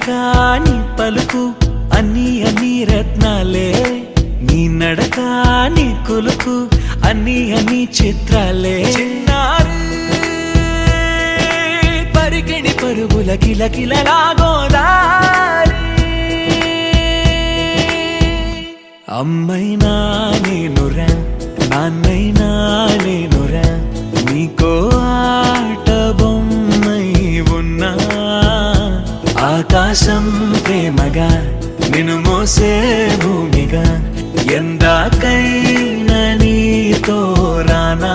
నడక నీ పలుకు అన్ని అన్ని రత్నాలే, నీ నడక నీ కులుకు అన్ని అన్ని చిత్రాలే. చిన్నారి పరికిణి పరుగుల కిలకిలలా గోదారి, అమ్మైనా నేనురా నాన్నైనా నేనురా, నీకో ఆట బొమ్మై ఉన్నా. ఆకాశం ప్రేమగా నిన్ను మోసే భూమిగా, ఎందాకైనా నీతో రానా.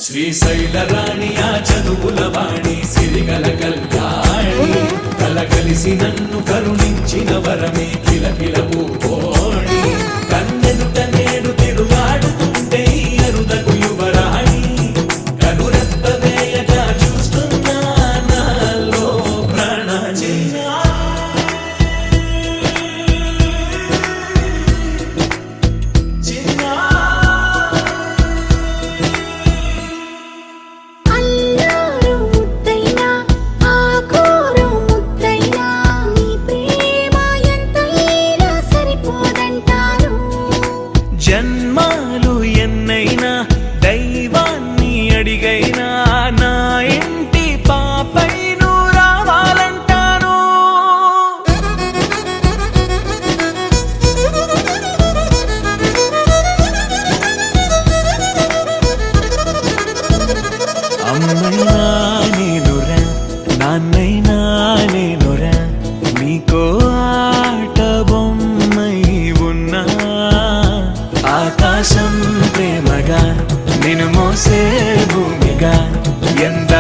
శ్రీశైల రాణి ఆ చదువుల వాణి, సిరిగల కళ్యాణి, కలగలిసి నన్ను కరుణించిన వరమే కిలకిల పూకోణి. కన్నెదుట నేడు తిరుగాడుతుంటే అరుదకు యువరాణి, కనురెప్ప వేయగా చూస్తున్నా నాలో ప్రాణ. జన్మాలు ఎన్నైనా దైవాన్ని అడిగైనా, నా ఇంటి పాపై నువ్వు రావాలంటాను. అమ్మైనా నేనురా నాన్నైనా నేనురా, నీకో ఆట బొమ్మై ఉన్నా. ఆకాశం ప్రేమగా నిన్ను మోసే భూమిగా, ఎంత